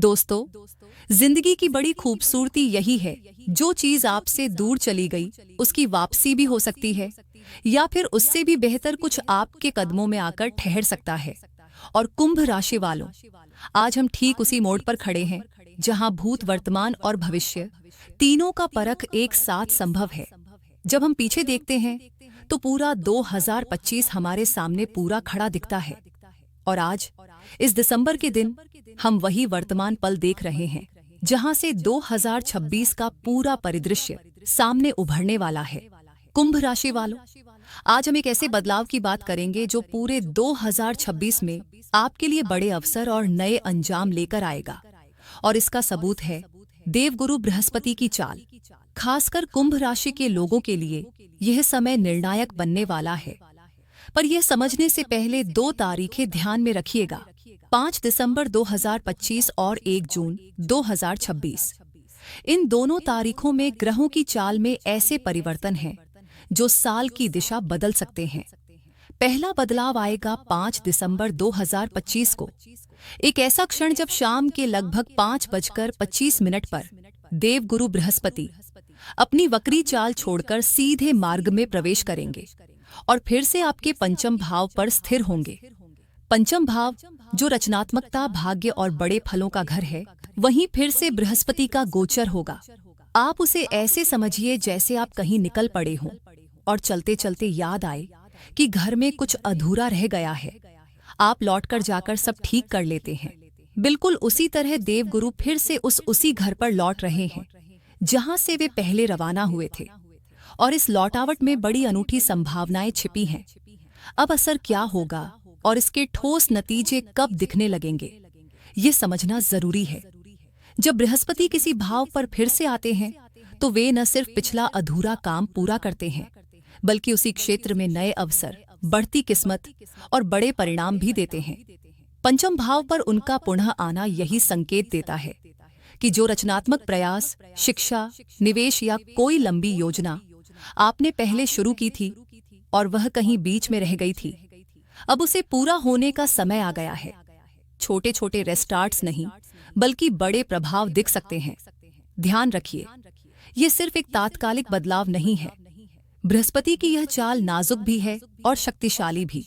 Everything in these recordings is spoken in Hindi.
दोस्तों, जिंदगी की बड़ी खूबसूरती यही है, जो चीज आपसे दूर चली गई उसकी वापसी भी हो सकती है, या फिर उससे भी बेहतर कुछ आपके कदमों में आकर ठहर सकता है। और कुंभ राशि वालों, आज हम ठीक उसी मोड़ पर खड़े हैं जहां भूत, वर्तमान और भविष्य तीनों का परख एक साथ संभव है। जब हम पीछे देखते हैं तो पूरा 2025 हमारे सामने पूरा खड़ा दिखता है, और आज इस दिसंबर के दिन हम वही वर्तमान पल देख रहे हैं जहां से 2026 का पूरा परिदृश्य सामने उभरने वाला है। कुंभ राशि वालों, आज हम एक ऐसे बदलाव की बात करेंगे जो पूरे 2026 में आपके लिए बड़े अवसर और नए अंजाम लेकर आएगा। और इसका सबूत है देवगुरु बृहस्पति की चाल। खासकर कुंभ राशि के लोगों के लिए यह समय निर्णायक बनने वाला है। पर यह समझने से पहले 2 तारीखें ध्यान में रखिएगा, 5 दिसंबर 2025 और 1 जून 2026। इन दोनों तारीखों में ग्रहों की चाल में ऐसे परिवर्तन हैं जो साल की दिशा बदल सकते हैं। पहला बदलाव आएगा 5 दिसंबर 2025 को, एक ऐसा क्षण जब शाम के लगभग 5:25 पर देवगुरु बृहस्पति अपनी वक्री चाल छोड़कर सीधे मार्ग में प्रवेश करेंगे और फिर से आपके पंचम भाव पर स्थिर होंगे। पंचम भाव जो रचनात्मकता, भाग्य और बड़े फलों का घर है, वहीं फिर से बृहस्पति का गोचर होगा। आप उसे ऐसे समझिए जैसे आप कहीं निकल पड़े हों और चलते चलते याद आए कि घर में कुछ अधूरा रह गया है। आप लौटकर जाकर सब ठीक कर लेते हैं। बिल्कुल उसी तरह देवगुरु फिर से उसी घर पर लौट रहे हैं जहां से वे पहले रवाना हुए थे, और इस लौटावट में बड़ी अनूठी संभावनाएं छिपी हैं। अब असर क्या होगा और इसके ठोस नतीजे कब दिखने लगेंगे, ये समझना जरूरी है। जब बृहस्पति किसी भाव पर फिर से आते हैं तो वे न सिर्फ पिछला अधूरा काम पूरा करते हैं, बल्कि उसी क्षेत्र में नए अवसर, बढ़ती किस्मत और बड़े परिणाम भी देते हैं। पंचम भाव पर उनका पुनः आना यही संकेत देता है कि जो रचनात्मक प्रयास, शिक्षा, निवेश या कोई लंबी योजना आपने पहले शुरू की थी और वह कहीं बीच में रह गई थी, अब उसे पूरा होने का समय आ गया है। छोटे छोटे रेस्टार्ट्स नहीं, बल्कि बड़े प्रभाव दिख सकते हैं। ध्यान रखिए, ये सिर्फ एक तात्कालिक बदलाव नहीं है। बृहस्पति की यह चाल नाजुक भी है और शक्तिशाली भी।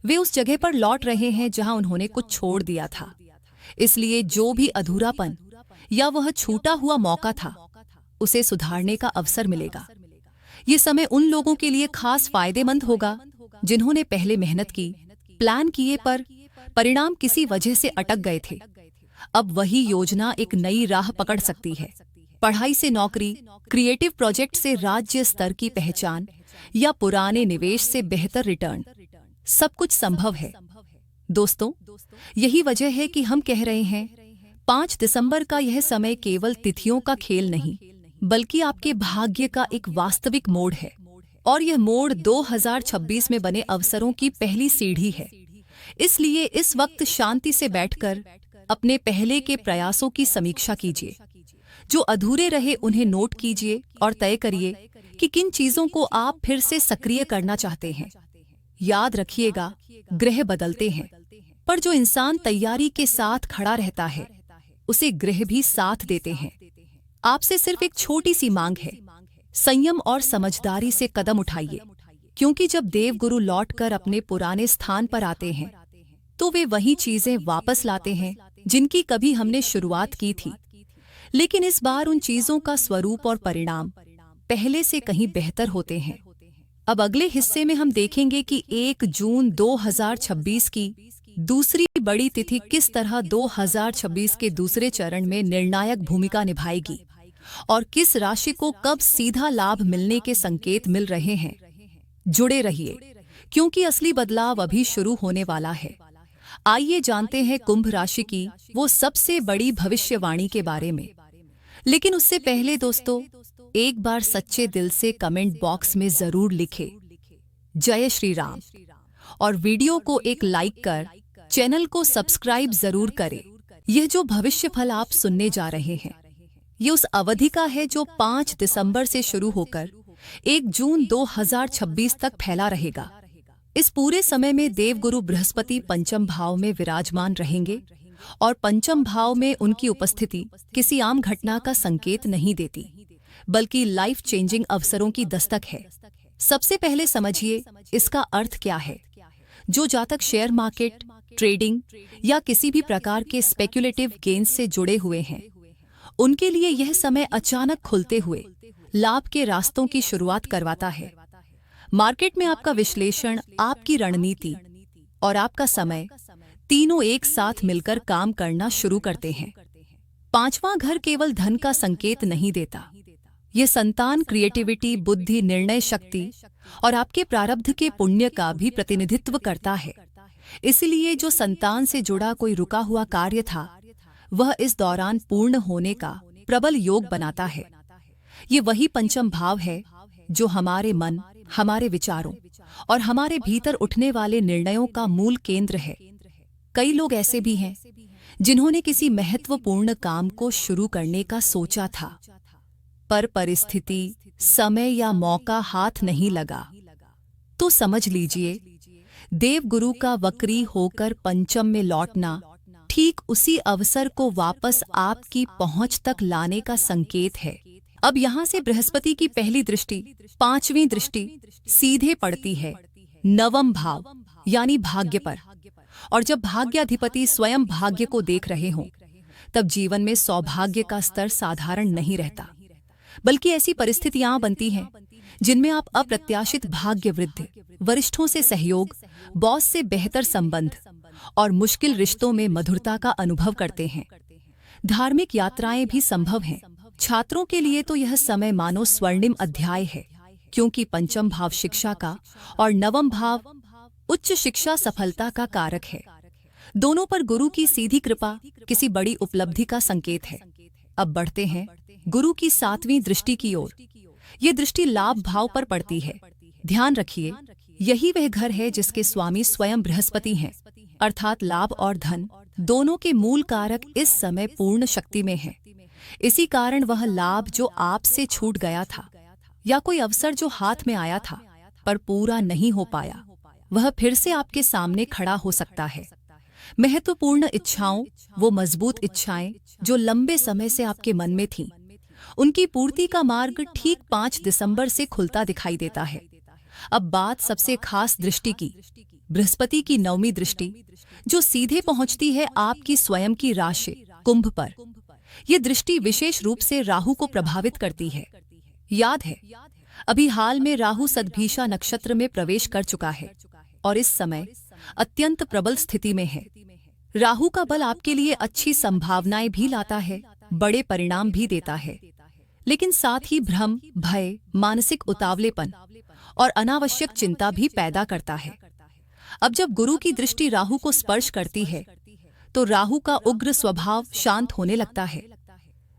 वे उस जगह पर लौट रहे हैं जहां उन्होंने कुछ छोड़ दिया था। इसलिए जो भी अधूरापन या वह छूटा हुआ मौका था, उसे सुधारने का अवसर मिलेगा। ये समय उन लोगों के लिए खास फायदेमंद होगा जिन्होंने पहले मेहनत की, प्लान किए, पर परिणाम किसी वजह से अटक गए थे। अब वही योजना एक नई राह पकड़ सकती है। पढ़ाई से नौकरी, क्रिएटिव प्रोजेक्ट से राज्य स्तर की पहचान या पुराने निवेश से बेहतर रिटर्न, सब कुछ संभव है। दोस्तों, यही वजह है कि हम कह रहे हैं 5 दिसंबर का यह समय केवल तिथियों का खेल नहीं, बल्कि आपके भाग्य का एक वास्तविक मोड़ है। और यह मोड़ 2026 में बने अवसरों की पहली सीढ़ी है। इसलिए इस वक्त शांति से बैठकर अपने पहले के प्रयासों की समीक्षा कीजिए। जो अधूरे रहे उन्हें नोट कीजिए और तय करिए कि किन चीजों को आप फिर से सक्रिय करना चाहते हैं। याद रखिएगा, ग्रह बदलते हैं, पर जो इंसान तैयारी के साथ खड़ा रहता है, उसे ग्रह भी साथ देते हैं। आपसे सिर्फ एक छोटी सी मांग है, संयम और समझदारी से कदम उठाइए, क्योंकि जब देवगुरु लौटकर अपने पुराने स्थान पर आते हैं तो वे वही चीजें वापस लाते हैं जिनकी कभी हमने शुरुआत की थी। लेकिन इस बार उन चीजों का स्वरूप और परिणाम पहले से कहीं बेहतर होते हैं। अब अगले हिस्से में हम देखेंगे कि 1 जून 2026 की दूसरी बड़ी तिथि किस तरह 2026 के दूसरे चरण में निर्णायक भूमिका निभाएगी और किस राशि को कब सीधा लाभ मिलने के संकेत मिल रहे हैं। जुड़े रहिए, क्योंकि असली बदलाव अभी शुरू होने वाला है। आइए जानते हैं कुंभ राशि की वो सबसे बड़ी भविष्यवाणी के बारे में। लेकिन उससे पहले दोस्तों, एक बार सच्चे दिल से कमेंट बॉक्स में जरूर लिखें जय श्री राम, और वीडियो को एक लाइक कर चैनल को सब्सक्राइब जरूर करें। यह जो भविष्य फल आप सुनने जा रहे हैं, ये उस अवधि का है जो 5 दिसंबर से शुरू होकर 1 जून 2026 तक फैला रहेगा। इस पूरे समय में देवगुरु बृहस्पति पंचम भाव में विराजमान रहेंगे और पंचम भाव में उनकी उपस्थिति किसी आम घटना का संकेत नहीं देती, बल्कि लाइफ चेंजिंग अवसरों की दस्तक है। सबसे पहले समझिए इसका अर्थ क्या है। जो जातक शेयर मार्केट, ट्रेडिंग या किसी भी प्रकार के स्पेक्युलेटिव गेन्स से जुड़े हुए हैं, उनके लिए यह समय अचानक खुलते हुए लाभ के रास्तों की शुरुआत करवाता है। मार्केट में आपका विश्लेषण, आपकी रणनीति और आपका समय तीनों एक साथ मिलकर काम करना शुरू करते हैं। पांचवां घर केवल धन का संकेत नहीं देता, यह संतान, क्रिएटिविटी, बुद्धि, निर्णय शक्ति और आपके प्रारब्ध के पुण्य का भी प्रतिनिधित्व करता है। इसलिए जो संतान से जुड़ा कोई रुका हुआ कार्य था, वह इस दौरान पूर्ण होने का प्रबल योग बनाता है। ये वही पंचम भाव है जो हमारे मन, हमारे विचारों और हमारे भीतर उठने वाले निर्णयों का मूल केंद्र है। कई लोग ऐसे भी हैं जिन्होंने किसी महत्वपूर्ण काम को शुरू करने का सोचा था, पर परिस्थिति, समय या मौका हाथ नहीं लगा। तो समझ लीजिए, देवगुरु का वक्री होकर पंचम में लौटना ठीक उसी अवसर को वापस आपकी पहुंच तक लाने का संकेत है। अब यहाँ से बृहस्पति की पहली दृष्टि, पांचवी दृष्टि सीधे पड़ती है नवम भाव यानी भाग्य पर। और जब भाग्याधिपति स्वयं भाग्य को देख रहे हों, तब जीवन में सौभाग्य का स्तर साधारण नहीं रहता, बल्कि ऐसी परिस्थितियां बनती हैं जिनमें आप अप्रत्याशित भाग्य वृद्धि, वरिष्ठों से सहयोग, बॉस से बेहतर संबंध और मुश्किल रिश्तों में मधुरता का अनुभव करते हैं। धार्मिक यात्राएं भी संभव हैं। छात्रों के लिए तो यह समय मानो स्वर्णिम अध्याय है, क्योंकि पंचम भाव शिक्षा का और नवम भाव उच्च शिक्षा सफलता का कारक है। दोनों पर गुरु की सीधी कृपा किसी बड़ी उपलब्धि का संकेत है। अब बढ़ते हैं गुरु की सातवीं दृष्टि की ओर। ये दृष्टि लाभ भाव पर पड़ती है। ध्यान रखिए, यही वह घर है जिसके स्वामी स्वयं बृहस्पति हैं, अर्थात लाभ और धन दोनों के मूल कारक इस समय पूर्ण शक्ति में हैं। इसी कारण वह लाभ जो आपसे छूट गया था या कोई अवसर जो हाथ में आया था पर पूरा नहीं हो पाया, वह फिर से आपके सामने खड़ा हो सकता है। महत्वपूर्ण इच्छाओं, वो मजबूत इच्छाएं जो लंबे समय से आपके मन में थीं, उनकी पूर्ति का मार्ग ठीक 5 दिसंबर से खुलता दिखाई देता है। अब बात सबसे खास दृष्टि की, बृहस्पति की नवमी दृष्टि, जो सीधे पहुंचती है आपकी स्वयं की राशि कुंभ पर। यह दृष्टि विशेष रूप से राहु को प्रभावित करती है। याद है, अभी हाल में राहु सद्भिषा नक्षत्र में प्रवेश कर चुका है और इस समय अत्यंत प्रबल स्थिति में है। राहु का बल आपके लिए अच्छी संभावनाएं भी लाता है, बड़े परिणाम भी देता है, लेकिन साथ ही भ्रम, भय, मानसिक उतावलेपन और अनावश्यक चिंता भी पैदा करता है। अब जब गुरु की दृष्टि राहु को स्पर्श करती है, तो राहु का उग्र स्वभाव शांत होने लगता है।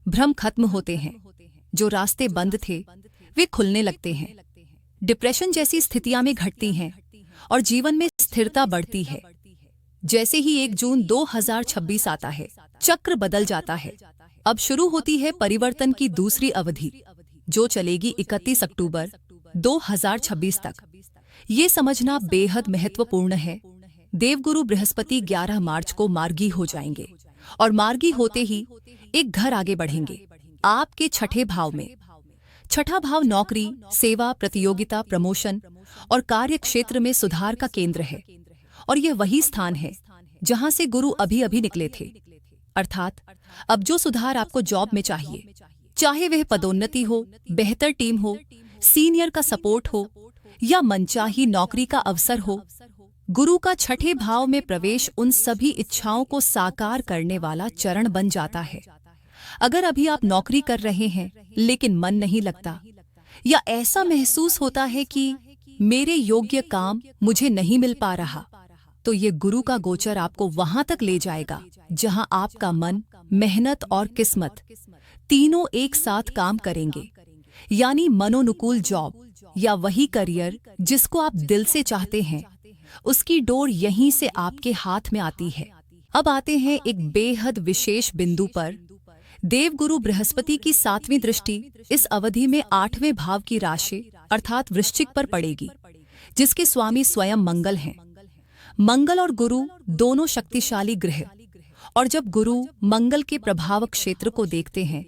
भ्रम खत्म होते हैं, जो रास्ते बंद थे वे खुलने लगते हैं। डिप्रेशन जैसी स्थितियां में घटती हैं और जीवन में स्थिरता बढ़ती है। जैसे ही 1 जून 2026 आता है, चक्र बदल जाता है। अब शुरू होती है परिवर्तन की दूसरी अवधि, जो चलेगी 31 अक्टूबर 2026 तक। ये समझना बेहद महत्वपूर्ण है। देवगुरु बृहस्पति 11 मार्च को मार्गी हो जाएंगे और मार्गी होते ही एक घर आगे बढ़ेंगे, आपके छठे भाव में। छठा भाव नौकरी, सेवा, प्रतियोगिता, प्रमोशन और कार्य क्षेत्र में सुधार का केंद्र है। और यह वही स्थान है जहां से गुरु अभी अभी निकले थे। अर्थात अब जो सुधार आपको जॉब में चाहिए, चाहे वह पदोन्नति हो, बेहतर टीम हो, सीनियर का सपोर्ट हो या मनचाही नौकरी का अवसर हो, गुरु का छठे भाव में प्रवेश उन सभी इच्छाओं को साकार करने वाला चरण बन जाता है। अगर अभी आप नौकरी कर रहे हैं लेकिन मन नहीं लगता, या ऐसा महसूस होता है कि मेरे योग्य काम मुझे नहीं मिल पा रहा, तो ये गुरु का गोचर आपको वहां तक ले जाएगा जहां आपका मन, मेहनत और किस्मत तीनों एक साथ काम करेंगे। यानी मनोनुकूल जॉब या वही करियर जिसको आप दिल से चाहते हैं, उसकी डोर यहीं से आपके हाथ में आती है। अब आते हैं एक बेहद विशेष बिंदु पर। देवगुरु बृहस्पति की 7वीं दृष्टि इस अवधि में 8वें भाव की राशि अर्थात वृश्चिक पर पड़ेगी, जिसके स्वामी स्वयं मंगल हैं। मंगल और गुरु दोनों शक्तिशाली ग्रह और जब गुरु मंगल के प्रभाव क्षेत्र को देखते हैं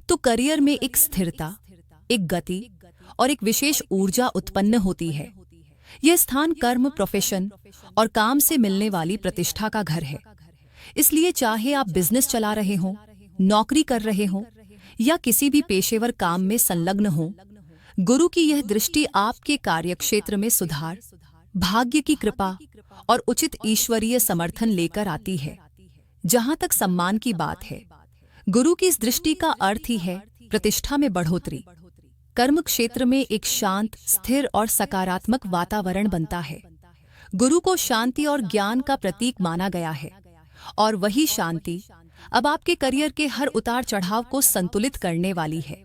तो करियर में एक स्थिरता, एक गति और एक विशेष ऊर्जा उत्पन्न होती है। यह स्थान कर्म, प्रोफेशन और काम से मिलने वाली प्रतिष्ठा का घर है। इसलिए चाहे आप बिजनेस चला रहे हों, नौकरी कर रहे हों या किसी भी पेशेवर काम में संलग्न हों, गुरु की यह दृष्टि आपके कार्यक्षेत्र में सुधार, भाग्य की कृपा और उचित ईश्वरीय समर्थन लेकर आती है। जहां तक सम्मान की बात है, गुरु की इस दृष्टि का अर्थ ही है प्रतिष्ठा में बढ़ोतरी। कर्म क्षेत्र में एक शांत, स्थिर और सकारात्मक वातावरण बनता है। गुरु को शांति और ज्ञान का प्रतीक माना गया है और वही शांति अब आपके करियर के हर उतार चढ़ाव को संतुलित करने वाली है।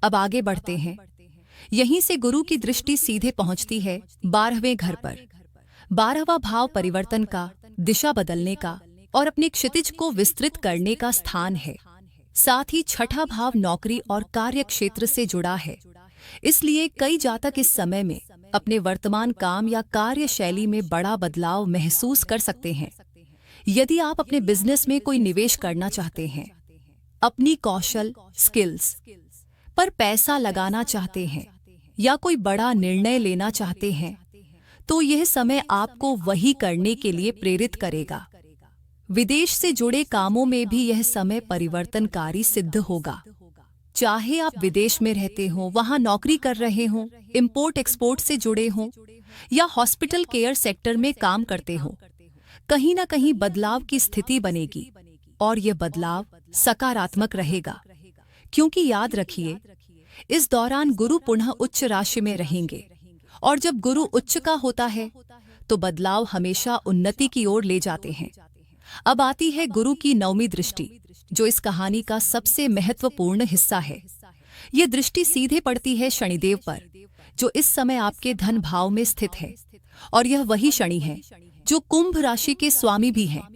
अब आगे बढ़ते हैं। यहीं से गुरु की दृष्टि सीधे पहुंचती है 12वें घर पर। 12वां भाव परिवर्तन का, दिशा बदलने का और अपने क्षितिज को विस्तृत करने का स्थान है। साथ ही छठा भाव नौकरी और कार्य क्षेत्र से जुड़ा है। इसलिए कई जातक इस समय में अपने वर्तमान काम या कार्य शैली में बड़ा बदलाव महसूस कर सकते हैं। यदि आप अपने बिजनेस में कोई निवेश करना चाहते हैं, अपनी कौशल, स्किल्स पर पैसा लगाना चाहते हैं या कोई बड़ा निर्णय लेना चाहते हैं, तो यह समय आपको वही करने के लिए प्रेरित करेगा। विदेश से जुड़े कामों में भी यह समय परिवर्तनकारी सिद्ध होगा। चाहे आप विदेश में रहते हों, वहां नौकरी कर रहे हों, इंपोर्ट एक्सपोर्ट से जुड़े हों या हॉस्पिटल केयर सेक्टर में काम करते हों, कहीं ना कहीं बदलाव की स्थिति बनेगी और यह बदलाव सकारात्मक रहेगा। क्योंकि याद रखिए, इस दौरान गुरु पुनः उच्च राशि में रहेंगे और जब गुरु उच्च का होता है तो बदलाव हमेशा उन्नति की ओर ले जाते हैं। अब आती है गुरु की 9वीं दृष्टि, जो इस कहानी का सबसे महत्वपूर्ण हिस्सा है। ये दृष्टि सीधे पड़ती है शनिदेव पर, जो इस समय आपके धन भाव में स्थित है। और यह वही शनि है जो कुंभ राशि के स्वामी भी हैं।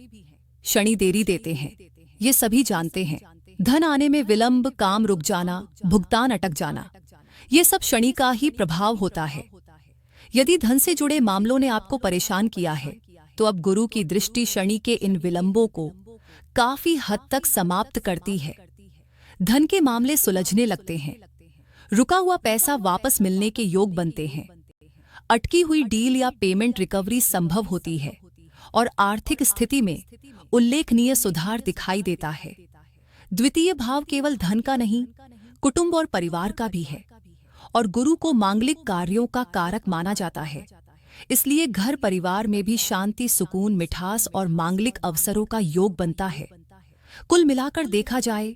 शनि देरी देते हैं, ये सभी जानते हैं। धन आने में विलंब, काम रुक जाना, भुगतान अटक जाना, ये सब शनि का ही प्रभाव होता है। यदि धन से जुड़े मामलों ने आपको परेशान किया है, तो अब गुरु की दृष्टि शनि के इन विलंबों को काफी हद तक समाप्त करती है। धन के मामले सुलझने लगते हैं, रुका हुआ पैसा वापस मिलने के योग बनते हैं, अटकी हुई डील या पेमेंट रिकवरी संभव होती है और आर्थिक स्थिति में उल्लेखनीय सुधार दिखाई देता है। द्वितीय भाव केवल धन का नहीं, कुटुंब और परिवार का भी है और गुरु को मांगलिक कार्यों का कारक माना जाता है। इसलिए घर परिवार में भी शांति, सुकून, मिठास और मांगलिक अवसरों का योग बनता है। कुल मिलाकर देखा जाए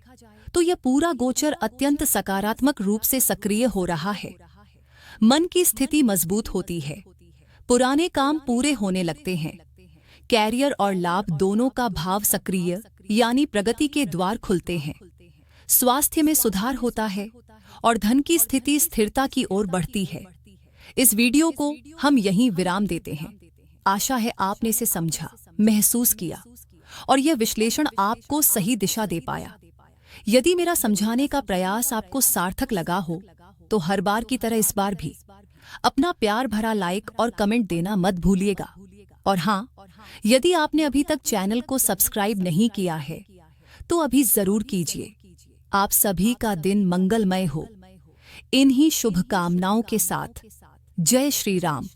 तो यह पूरा गोचर अत्यंत सकारात्मक रूप से सक्रिय हो रहा है। मन की स्थिति मजबूत होती है, पुराने काम पूरे होने लगते हैं, कैरियर और लाभ दोनों का भाव सक्रिय यानी प्रगति के द्वार खुलते हैं, स्वास्थ्य में सुधार होता है और धन की स्थिति स्थिरता की ओर बढ़ती है। इस वीडियो को हम यहीं विराम देते हैं। आशा है आपने इसे समझा, महसूस किया और यह विश्लेषण आपको सही दिशा दे पाया। यदि मेरा समझाने का प्रयास आपको सार्थक लगा हो तो हर बार की तरह इस बार भी अपना प्यार भरा लाइक और कमेंट देना मत भूलिएगा। और हाँ, यदि आपने अभी तक चैनल को सब्सक्राइब नहीं किया है तो अभी जरूर कीजिए। आप सभी का दिन मंगलमय हो। इन्हीं शुभकामनाओं के साथ जय श्री राम।